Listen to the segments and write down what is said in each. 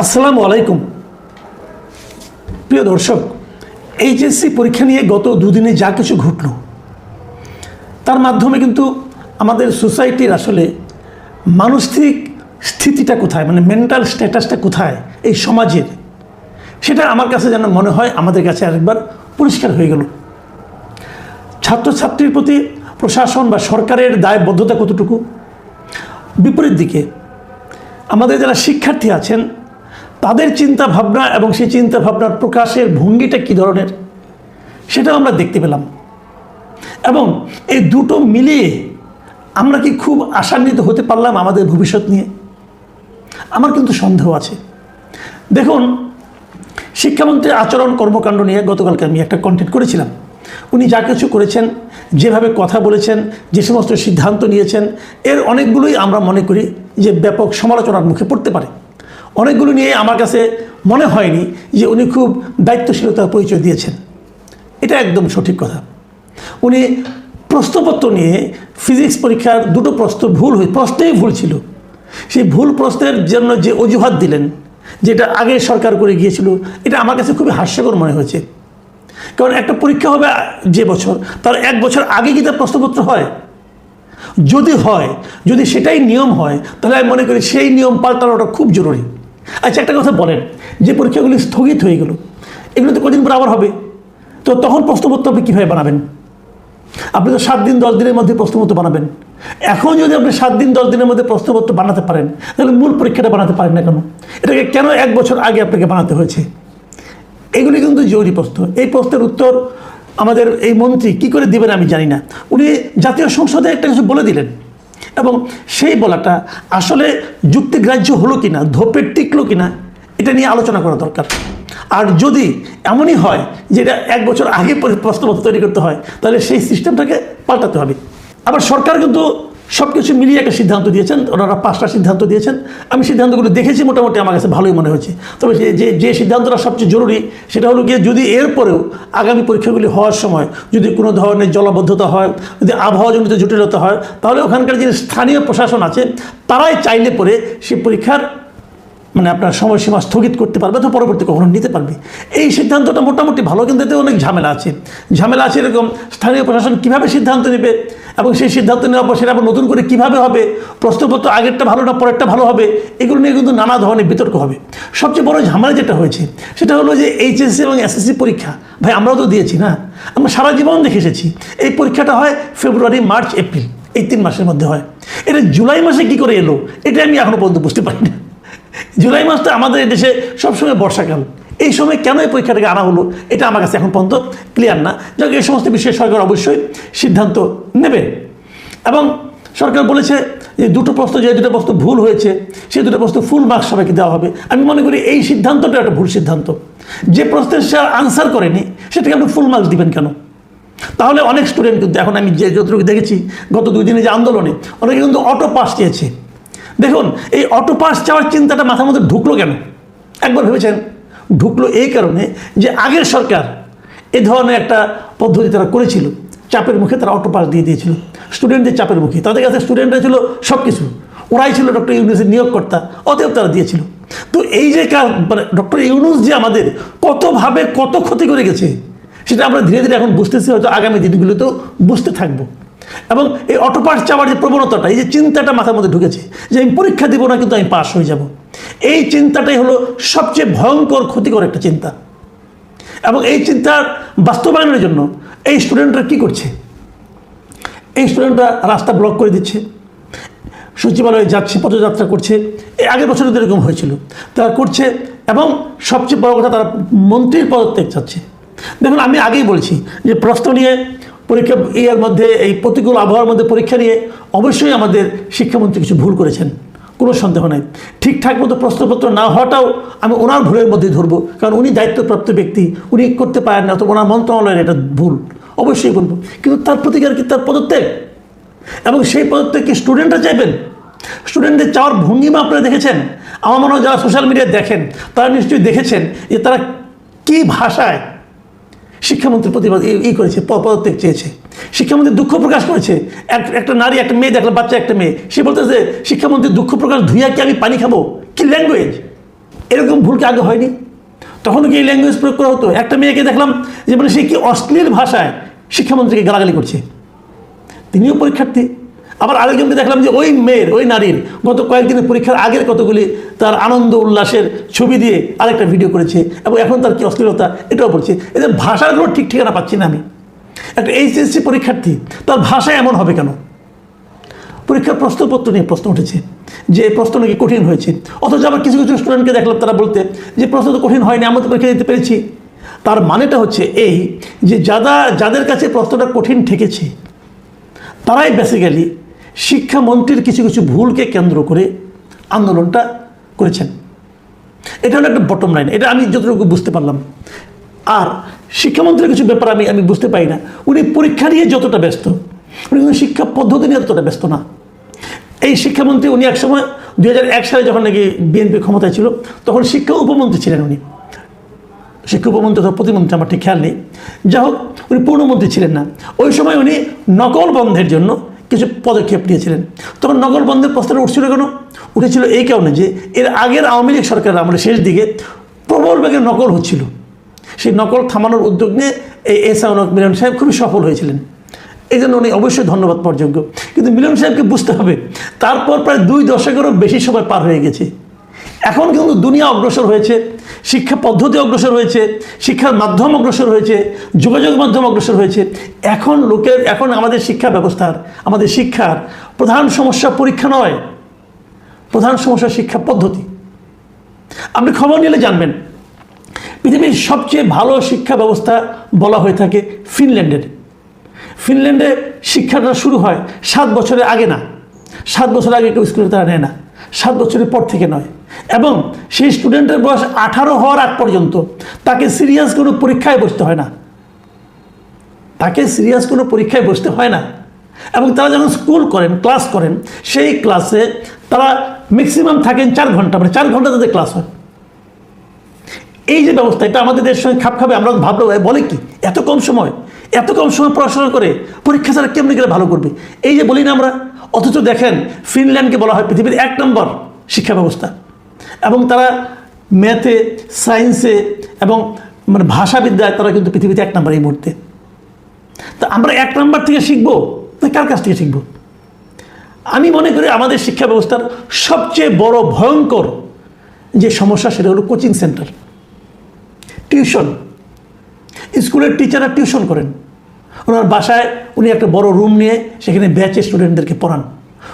আসসালামু আলাইকুম প্রিয় দর্শক, এইচএসসি পরীক্ষা নিয়ে গত দুদিনে যা কিছু ঘটল তার মাধ্যমে কিন্তু আমাদের সোসাইটির আসলে মানসিক স্থিতিটা কোথায়, মানে মেন্টাল স্ট্যাটাসটা কোথায় এই সমাজের, সেটা আমার কাছে যেন মনে হয় আমাদের কাছে আরেকবার পরিষ্কার হয়ে গেল। ছাত্রছাত্রীর প্রতি প্রশাসন বা সরকারের দায়বদ্ধতা কতটুকু, বিপরীত দিকে আমাদের যারা শিক্ষার্থী আছেন তাদের চিন্তা ভাবনা এবং সেই চিন্তা ভাবনার প্রকাশের ভঙ্গিটা কী ধরনের সেটাও আমরা দেখতে পেলাম। এবং এই দুটো মিলিয়ে আমরা কি খুব আশান্বিত হতে পারলাম আমাদের ভবিষ্যৎ নিয়ে? আমার কিন্তু সন্দেহ আছে। দেখুন, শিক্ষামন্ত্রীর আচরণ কর্মকাণ্ড নিয়ে গতকালকে আমি একটা কন্টেন্ট করেছিলাম। উনি যা কিছু করেছেন, যেভাবে কথা বলেছেন, যে সমস্ত সিদ্ধান্ত নিয়েছেন, এর অনেকগুলোই আমরা মনে করি যে ব্যাপক সমালোচনার মুখে পড়তে পারে। অনেকগুলো নিয়ে আমার কাছে মনে হয়নি যে উনি খুব দায়িত্বশীলতার পরিচয় দিয়েছেন। এটা একদম সঠিক কথা। উনি প্রশ্নপত্র নিয়ে ফিজিক্স পরীক্ষার দুটো প্রশ্নেই ভুল ছিল। সেই ভুল প্রশ্নের জন্য যে অজুহাত দিলেন, যেটা আগে সরকার করে গিয়েছিল, এটা আমার কাছে খুবই হাস্যকর মনে হয়েছে। কারণ একটা পরীক্ষা হবে যে বছর, তার এক বছর আগে কি তার প্রশ্নপত্র হয়? যদি সেটাই নিয়ম হয়, তাহলে আমি মনে করি সেই নিয়ম পাল্টানোটা খুব জরুরি। আচ্ছা, একটা কথা বলেন, যে পরীক্ষাগুলি স্থগিত হয়ে গেল, এগুলো তো কদিন পর আবার হবে, তো তখন প্রশ্নপত্র আপনি কীভাবে বানাবেন? আপনি তো 7 দিন 10 দিনের মধ্যে প্রশ্নপত্র বানাবেন। এখন যদি আপনি 7 দিন 10 দিনের মধ্যে প্রশ্নপত্র বানাতে পারেন, তাহলে মূল পরীক্ষাটা বানাতে পারেন না কেন? এটাকে কেন 1 বছর আগে আপনাকে বানাতে হয়েছে? এগুলি কিন্তু জরুরি প্রশ্ন। এই প্রশ্নের উত্তর আমাদের এই মন্ত্রী কী করে দেবেন আমি জানি না। উনি জাতীয় সংসদে একটা কিছু বলে দিলেন, এবং সেই বলাটা আসলে যুক্তিগ্রাহ্য হলো কিনা, ধোপে টিকলো কিনা, এটা নিয়ে আলোচনা করা দরকার। আর যদি এমনই হয় যে এটা 1 বছর আগে প্রশ্নপত্র তৈরি করতে হয়, তাহলে সেই সিস্টেমটাকে পাল্টাতে হবে। আবার সরকার কিন্তু সব কিছু মিলিয়ে একটা সিদ্ধান্ত দিয়েছেন। ওনারা 5টা সিদ্ধান্ত দিয়েছেন। আমি সিদ্ধান্তগুলো দেখেছি, মোটামুটি আমার কাছে ভালোই মনে হয়েছে। তবে যে সিদ্ধান্তটা সবচেয়ে জরুরি, সেটা হলো গিয়ে যদি এরপরেও আগামী পরীক্ষাগুলি হওয়ার সময় যদি কোনো ধরনের জলাবদ্ধতা হয়, যদি আবহাওয়াজনিত জটিলতা হয়, তাহলে ওখানকার যে স্থানীয় প্রশাসন আছে তারাই চাইলে পরে সেই পরীক্ষার আপনার সময়সীমা স্থগিত করতে পারবে, তো পরবর্তী কখনো নিতে পারবে। এই সিদ্ধান্তটা মোটামুটি ভালো, কিন্তু এতে অনেক ঝামেলা আছে। এরকম স্থানীয় প্রশাসন কীভাবে সিদ্ধান্ত নেবে, এবং সেই সিদ্ধান্ত নেওয়ার পর সেটা আবার নতুন করে কীভাবে হবে, প্রশ্নপত্র আগেরটা ভালো না পরেরটা ভালো হবে, এগুলো নিয়ে কিন্তু নানা ধরনের বিতর্ক হবে। সবচেয়ে বড় ঝামেলা যেটা হয়েছে সেটা হলো যে এইচএসসি এবং এসএসসি পরীক্ষা, ভাই আমরাও তো দিয়েছি না, আমরা সারা জীবন দেখে এসেছি। এই পরীক্ষাটা হয় ফেব্রুয়ারি, মার্চ, এপ্রিল, এই 3 মাসের মধ্যে হয়। এটা জুলাই মাসে কী করে এলো, এটা আমি এখনও পর্যন্ত বুঝতে পারি না। জুলাই মাসটা আমাদের দেশে সবসময় বর্ষাকাল, এই সময় কেন এই পরীক্ষাটাকে আনা হলো, এটা আমার কাছে এখন পর্যন্ত ক্লিয়ার না। যাক, এই সমস্ত বিষয়ে সরকার অবশ্যই সিদ্ধান্ত নেবে। এবং সরকার বলেছে যে দুটো প্রশ্ন ভুল হয়েছে, সেই দুটো প্রশ্ন ফুল মার্কস সবাইকে দেওয়া হবে। আমি মনে করি এই সিদ্ধান্তটা একটা ভুল সিদ্ধান্ত। যে প্রশ্নের সে আনসার করেনি সেটাকে আপনি ফুল মার্কস দিবেন কেন? তাহলে অনেক স্টুডেন্ট কিন্তু এখন আমি যতটুকু দেখেছি গত 2 দিনে যে আন্দোলনে, অনেকে কিন্তু অটো পাস চেয়েছে। দেখুন, এই অটো পাস চাওয়ার চিন্তাটা মাথার মধ্যে ঢুকলো কেন? একবার ভেবেছেন? ঢুকলো এই কারণে যে আগের সরকার এ ধরনের একটা পদ্ধতি তারা করেছিল, চাপের মুখে তারা অটো পাস দিয়ে দিয়েছিল স্টুডেন্টদের, চাপের মুখে। তাদের কাছে স্টুডেন্টরা ছিল সব কিছু, ওরাই ছিল ডক্টর ইউনূসের নিয়োগকর্তা, অতএব তারা দিয়েছিল। তো এই যে ডক্টর ইউনূস যে আমাদের কতভাবে কত ক্ষতি করে গেছে, সেটা আমরা ধীরে ধীরে এখন বুঝতেছি, হয়তো আগামী দিনগুলোতেও বুঝতে থাকবো। এবং এই অটো পাস চাওয়ার যে প্রবণতাটা, এই যে চিন্তাটা মাথার মধ্যে ঢুকেছে যে আমি পরীক্ষা দিব না কিন্তু আমি পাস হয়ে যাব, এই চিন্তাটাই হলো সবচেয়ে ভয়ঙ্কর ক্ষতিকর একটা চিন্তা। এবং এই চিন্তার বাস্তবায়নের জন্য এই স্টুডেন্টরা কী করছে? এই স্টুডেন্টরা রাস্তা ব্লক করে দিচ্ছে, সচিবালয়ে যাচ্ছে, পদযাত্রা করছে। এই আগের বছর এরকম হয়েছিল, তারা করছে। এবং সবচেয়ে বড় কথা, তারা মন্ত্রীর পদত্যাগ চাচ্ছে। দেখুন, আমি আগেই বলছি যে প্রশ্ন নিয়ে পরীক্ষা এর মধ্যে, এই প্রতিকূল আবহাওয়ার মধ্যে পরীক্ষা নিয়ে অবশ্যই আমাদের শিক্ষামন্ত্রী কিছু ভুল করেছেন, কোনো সন্দেহ নেই। ঠিকঠাক মতো প্রশ্নপত্র না হওয়াটাও আমি ওনার ভুলের মধ্যে ধরবো, কারণ উনি দায়িত্বপ্রাপ্ত ব্যক্তি, উনি করতে পারেন না, অথবা ওনার মন্ত্রণালয়ের এটা ভুল, অবশ্যই বলবো। কিন্তু তার প্রতিকার কি তার পদত্যাগ? এবং সেই পদত্যাগ কি স্টুডেন্টরা চাইবেন? স্টুডেন্টদের চাওয়ার ভঙ্গিমা আপনারা দেখেছেন? আমার মনে হয় যারা সোশ্যাল মিডিয়ায় দেখেন তারা নিশ্চয়ই দেখেছেন যে তারা কী ভাষায় শিক্ষামন্ত্রীর প্রতিবাদ করেছে, পদত্যাগ চেয়েছে। শিক্ষামন্ত্রী দুঃখ প্রকাশ করেছে। একটা নারী, একটা মেয়ে দেখলাম, বাচ্চা একটা মেয়ে, সে বলতেছে শিক্ষামন্ত্রীর দুঃখ প্রকাশ ধুইয়া কি আমি পানি খাবো? কি ল্যাঙ্গুয়েজ! এরকম ভুল কি আগে হয়নি? তখন কি এই ল্যাঙ্গুয়েজ প্রয়োগ করা হতো? একটা মেয়েকে দেখলাম যে মানে সে কি অশ্লীল ভাষায় শিক্ষামন্ত্রীকে গালাগালি করছে, তিনিও পরীক্ষার্থী। আবার আরেকজনকে দেখলাম যে ওই মেয়ের, ওই নারীর গত কয়েকদিনের পরীক্ষার আগের কতগুলি তার আনন্দ উল্লাসের ছবি দিয়ে আরেকটা ভিডিও করেছে, এবং এখন তার কি অশ্লীলতা এটাও বলছে। এদের ভাষার কোনো ঠিক ঠিকানা পাচ্ছি না আমি। একটা এইচএসসি পরীক্ষার্থী, তার ভাষা এমন হবে কেন? পরীক্ষার প্রশ্নপত্র নিয়ে প্রশ্ন উঠেছে যে প্রশ্ন নাকি কঠিন হয়েছে, অথচ আবার কিছু কিছু স্টুডেন্টকে দেখলাম তারা বলতে যে প্রশ্ন তো কঠিন হয়নি, আমরা তো পরীক্ষা দিতে পেরেছি। তার মানেটা হচ্ছে এই যে যাদের কাছে প্রশ্নটা কঠিন ঠেকেছে তারাই বেসিক্যালি শিক্ষামন্ত্রীর কিছু কিছু ভুলকে কেন্দ্র করে আন্দোলনটা করেছেন। এটা হলো একটা বটম লাইন, এটা আমি যতটুকু বুঝতে পারলাম। আর শিক্ষামন্ত্রীর কিছু ব্যাপার আমি বুঝতে পারি না। উনি পরীক্ষা নিয়ে যতটা ব্যস্ত, উনি কিন্তু শিক্ষা পদ্ধতি নিয়ে ততটা ব্যস্ত না। এই শিক্ষামন্ত্রী উনি একসময় 2001 সালে যখন নাকি বিএনপি ক্ষমতায় ছিল তখন শিক্ষা উপমন্ত্রী ছিলেন উনি, শিক্ষা উপমন্ত্রী অথবা প্রতিমন্ত্রী আমার ঠিক খেয়াল নেই, যা হোক উনি পূর্ণমন্ত্রী ছিলেন না। ওই সময় উনি নকল বন্ধের জন্য কিছু পদক্ষেপ নিয়েছিলেন। তখন নকল বন্ধের প্রস্তাব উঠছিল কেন? উঠেছিল এই কারণে যে এর আগের আওয়ামী লীগ সরকারের আমলে শেষ দিকে প্রবল বেগে নকল হচ্ছিল। সেই নকল থামানোর উদ্যোগ নিয়ে এই এহসানুল মিলন সাহেব খুবই সফল হয়েছিলেন, এই জন্য উনি অবশ্যই ধন্যবাদ পাওয়ার যোগ্য। কিন্তু মিলন সাহেবকে বুঝতে হবে তারপর প্রায় 2 দশকেরও বেশি সময় পার হয়ে গেছে। এখন কিন্তু দুনিয়া অগ্রসর হয়েছে, শিক্ষা পদ্ধতি অগ্রসর হয়েছে, শিক্ষার মাধ্যম অগ্রসর হয়েছে, যোগাযোগ মাধ্যম অগ্রসর হয়েছে। এখন আমাদের শিক্ষা ব্যবস্থার, আমাদের শিক্ষার প্রধান সমস্যা পরীক্ষা নয়, প্রধান সমস্যা শিক্ষা পদ্ধতি। আপনি খবর নিলে জানবেন পৃথিবীর সবচেয়ে ভালো শিক্ষা ব্যবস্থা বলা হয়ে থাকে ফিনল্যান্ডের। ফিনল্যান্ডে শিক্ষাটা শুরু হয় 7 বছরের আগে না, 7 বছর আগে কেউ স্কুলে তারা নেয় না, 7 বছরের পর থেকে নয়। এবং সেই স্টুডেন্টের বয়স 18 হওয়ার আগ পর্যন্ত তাকে সিরিয়াস কোনো পরীক্ষায় বসতে হয় না, তাকে সিরিয়াস কোনো পরীক্ষায় বসতে হয় না। এবং তারা যখন স্কুল করেন, ক্লাস করেন, সেই ক্লাসে তারা ম্যাক্সিমাম থাকেন 4 ঘন্টা, মানে 4 ঘন্টা তাদের ক্লাস হয়। এই যে ব্যবস্থা, এটা আমাদের দেশের সঙ্গে খাপ খাবে? আমরা ভাবলো বলে কি এত কম সময় পড়াশোনা করে পরীক্ষা ছাড়া কেমনি করে ভালো করবে, এই যে বলি না আমরা। অথচ দেখেন ফিনল্যান্ডকে বলা হয় পৃথিবীর 1 নম্বর শিক্ষা ব্যবস্থা, এবং তারা ম্যাথে, সায়েন্সে এবং মানে ভাষাবিদ্যায় তারা কিন্তু পৃথিবীতে 1 নম্বর এই মুহূর্তে। তা আমরা 1 নম্বর থেকে শিখবো না কার কাছ থেকে শিখবো? আমি মনে করি আমাদের শিক্ষা ব্যবস্থার সবচেয়ে বড় ভয়ঙ্কর যে সমস্যা সেটা হলো কোচিং সেন্টার, টিউশন। স্কুলের টিচাররা টিউশন করেন, ওনার বাসায় উনি একটা বড় রুম নিয়ে সেখানে ব্যাচে স্টুডেন্টদেরকে পড়ান।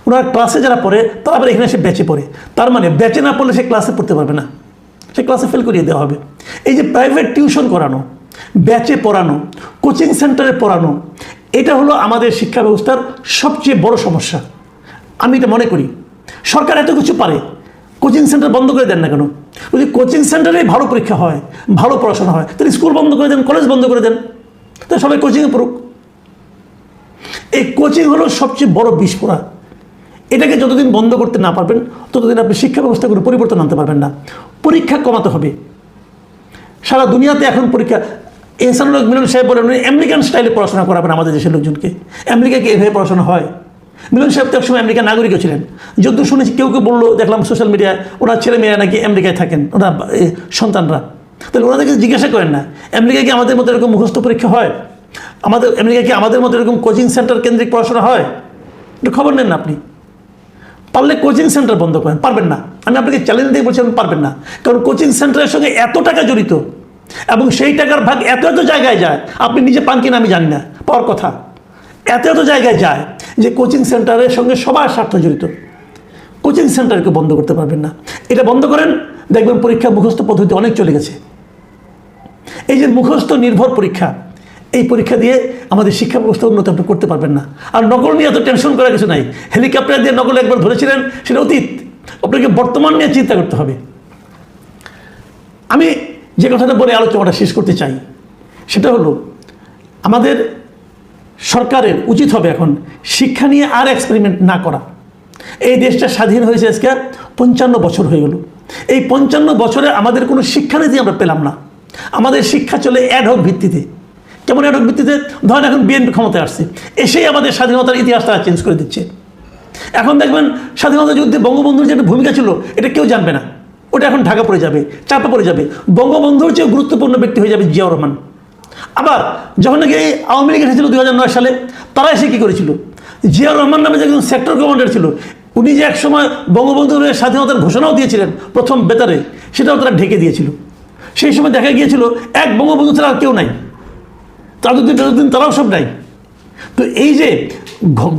ওনার ক্লাসে যারা পড়ে তারা আবার এখানে সে ব্যাচে পড়ে। তার মানে ব্যাচে না পড়লে সে ক্লাসে পড়তে পারবে না, সে ক্লাসে ফেল করিয়ে দেওয়া হবে। এই যে প্রাইভেট টিউশন করানো, ব্যাচে পড়ানো, কোচিং সেন্টারে পড়ানো, এটা হলো আমাদের শিক্ষা ব্যবস্থার সবচেয়ে বড় সমস্যা। আমি এটা মনে করি সরকার এত কিছু পারে, কোচিং সেন্টার বন্ধ করে দেন না কেন? যদি কোচিং সেন্টারে ভালো পরীক্ষা হয়, ভালো পড়াশোনা হয়, তাহলে স্কুল বন্ধ করে দেন, কলেজ বন্ধ করে দেন, তাহলে সবাই কোচিংয়ে পড়ুক। এই কোচিং হলো সবচেয়ে বড় বিস্ফোরা। এটাকে যতদিন বন্ধ করতে না পারবেন ততদিন আপনি শিক্ষা ব্যবস্থা করে পরিবর্তন আনতে পারবেন না। পরীক্ষা কমাতে হবে। সারা দুনিয়াতে এখন পরীক্ষা, এহসানুল মিলন সাহেব বলেন উনি আমেরিকান স্টাইলে পড়াশোনা করাবেন আমাদের দেশের লোকজনকে। আমেরিকাকে এভাবে পড়াশোনা হয়? মিলন সাহেব তো একসময় আমেরিকার নাগরিকও ছিলেন। যদ্দূর শুনেছি কেউ কেউ বললো, দেখলাম সোশ্যাল মিডিয়ায়, ওনার ছেলে মেয়েরা নাকি আমেরিকায় থাকেন, ওনার সন্তানরা। তাহলে ওনাদেরকে জিজ্ঞাসা করেন না আমেরিকায় কি আমাদের মতো এরকম মুখস্থ পরীক্ষা হয়? আমেরিকায় কি আমাদের মতো এরকম কোচিং সেন্টার কেন্দ্রিক পড়াশোনা হয়? একটু খবর নেন না আপনি। পারলে কোচিং সেন্টার বন্ধ করেন। পারবেন না, আমি আপনাকে চ্যালেঞ্জ দিয়ে বলছি, পারবেন না। কারণ কোচিং সেন্টারের সঙ্গে এত টাকা জড়িত এবং সেই টাকার ভাগ এত এত জায়গায় যায়, আপনি নিজে পান কিনা আমি জানি না, পাওয়ার কথা এত এত জায়গায় যায় যে কোচিং সেন্টারের সঙ্গে সবার স্বার্থ জড়িত। কোচিং সেন্টারকে বন্ধ করতে পারবেন না। এটা বন্ধ করেন, দেখবেন পরীক্ষা মুখস্থ পদ্ধতি অনেক চলে গেছে। এই যে মুখস্থ নির্ভর পরীক্ষা, এই পরীক্ষা দিয়ে আমাদের শিক্ষা ব্যবস্থা উন্নত আপনি করতে পারবেন না। আর নকল নিয়ে এত টেনশন করার কিছু নাই। হেলিকপ্টার দিয়ে নকল একবার ধরেছিলেন, সেটা অতীত। আপনাকে বর্তমান নিয়ে চিন্তা করতে হবে। আমি যে কথাটা বলে আলোচনাটা শেষ করতে চাই সেটা হলো আমাদের সরকারের উচিত হবে এখন শিক্ষা নিয়ে আর এক্সপেরিমেন্ট না করা। এই দেশটা স্বাধীন হয়েছে আজকে 55 বছর হয়ে গেল। এই 55 বছরে আমাদের কোনো শিক্ষানীতি আমরা পেলাম না। আমাদের শিক্ষা চলে অ্যাডহক ভিত্তিতে। কেমন অ্যাডহক ভিত্তিতে? ধরেন এখন বিএনপি ক্ষমতায় আসছে, এসেই আমাদের স্বাধীনতার ইতিহাস তারা চেঞ্জ করে দিচ্ছে। এখন দেখবেন স্বাধীনতা যুদ্ধে বঙ্গবন্ধুর যে একটা ভূমিকা ছিল এটা কেউ জানবে না, ওটা এখন ঢাকা পড়ে যাবে, চাপা পড়ে যাবে। বঙ্গবন্ধুর চেয়ে গুরুত্বপূর্ণ ব্যক্তি হয়ে যাবে জিয়াউর রহমান। আবার যখন নাকি এই আওয়ামী লীগ এসেছিল 2009 সালে, তারা এসে কী করেছিল? জিয়াউর রহমান নামে যে একজন সেক্টর কমান্ডার ছিল, উনি যে একসময় বঙ্গবন্ধুর স্বাধীনতার ঘোষণাও দিয়েছিলেন প্রথম বেতারে, সেটাও তারা ঢেকে দিয়েছিল। সেই সময় দেখা গিয়েছিল এক বঙ্গবন্ধু ছাড়া আর কেউ নাই, তাদের দিন তারাও সব নাই। তো এই যে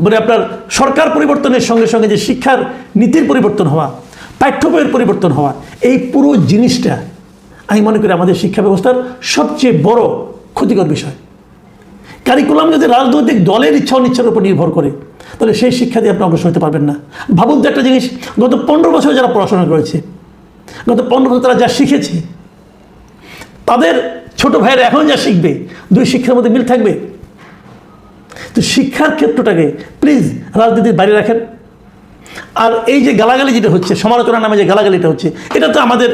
মানে আপনার সরকার পরিবর্তনের সঙ্গে সঙ্গে যে শিক্ষার নীতির পরিবর্তন হওয়া, পাঠ্য বইয়ের পরিবর্তন হওয়া, এই পুরো জিনিসটা আমি মনে করি আমাদের শিক্ষা ব্যবস্থার সবচেয়ে বড় ক্ষতিকর বিষয়। কারিকুলাম যদি রাজনৈতিক দলের ইচ্ছা অনিচ্ছার উপর নির্ভর করে, তাহলে সেই শিক্ষা দিয়ে আপনি অগ্রসর হতে পারবেন না। ভাবুন তো একটা জিনিস, গত 15 বছর যারা পড়াশোনা করেছে, গত 15 বছর তারা যা শিখেছে, তাদের ছোট ভাইয়েরা এখন যা শিখবে, দুই শিক্ষার মধ্যে মিল থাকবে? তো শিক্ষার ক্ষেত্রটাকে প্লিজ রাজনীতির বাইরে রাখেন। আর এই যে গালাগালি যেটা হচ্ছে, সমালোচনার নামে যে গালাগালিটা হচ্ছে, এটা তো আমাদের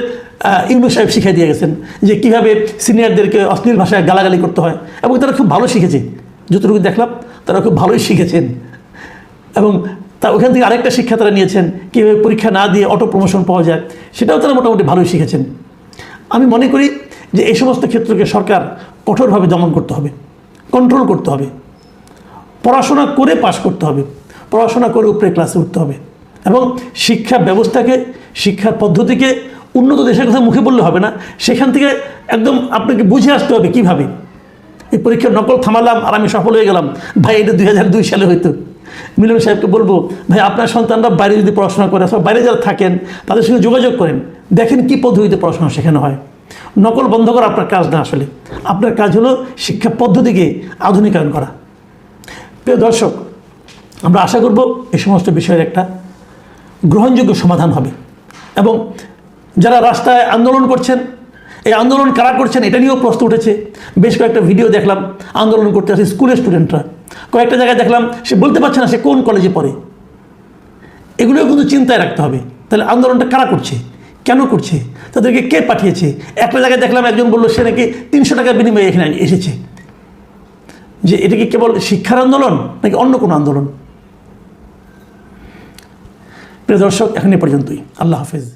ইউনূস সাহেব শিখিয়ে দিয়ে গেছেন যে কীভাবে সিনিয়রদেরকে অশ্লীল ভাষায় গালাগালি করতে হয়, এবং তারা খুব ভালো শিখেছে। যতটুকু দেখলাম তারা খুব ভালোই শিখেছেন, এবং তা ওখান থেকে আরেকটা শিক্ষা তারা নিয়েছেন কীভাবে পরীক্ষা না দিয়ে অটো প্রমোশন পাওয়া যায়, সেটাও তারা মোটামুটি ভালোই শিখেছেন। আমি মনে করি যে এই সমস্ত ক্ষেত্রকে সরকার কঠোরভাবে দমন করতে হবে, কন্ট্রোল করতে হবে। পড়াশোনা করে পাশ করতে হবে, পড়াশোনা করে উপরে ক্লাসে উঠতে হবে, এবং শিক্ষা ব্যবস্থাকে, শিক্ষার পদ্ধতিকে উন্নত দেশের কথা মুখে বললে হবে না, সেখান থেকে একদম আপনাকে বুঝে আসতে হবে কীভাবে। এই পরীক্ষার নকল থামালাম আর আমি সফল হয়ে গেলাম, ভাই এটা 2002 সালে হয়তো। মিলন সাহেবকে বলবো, ভাই আপনার সন্তানরা বাইরে যদি পড়াশোনা করে, অথবা বাইরে যারা থাকেন তাদের সঙ্গে যোগাযোগ করেন, দেখেন কী পদ্ধতিতে পড়াশোনা শেখানো হয়। নকল বন্ধ করা আপনার কাজ না, আসলে আপনার কাজ হলো শিক্ষা পদ্ধতিকে আধুনিকায়ন করা। প্রিয় দর্শক, আমরা আশা করব এই সমস্ত বিষয়ের একটা গ্রহণযোগ্য সমাধান হবে, এবং যারা রাস্তায় আন্দোলন করছেন, এই আন্দোলন কারা করছেন এটা নিয়েও প্রশ্ন উঠেছে। বেশ কয়েকটা ভিডিও দেখলাম, আন্দোলন করতে আসে স্কুলের স্টুডেন্টরা, কয়েকটা জায়গায় দেখলাম সে বলতে পারছে না সে কোন কলেজে পড়ে। এগুলোও কিন্তু চিন্তায় রাখতে হবে, তাহলে আন্দোলনটা কারা করছে, কেন করছে, তাদেরকে কে পাঠিয়েছে। একটা জায়গায় দেখলাম একজন বললো সে নাকি 300 টাকার বিনিময়ে এখানে এসেছে। যে এটা কি কেবল শিক্ষার আন্দোলন নাকি অন্য কোনো আন্দোলন? প্রিয় দর্শক, এখন এ পর্যন্তই। আল্লাহ হাফেজ।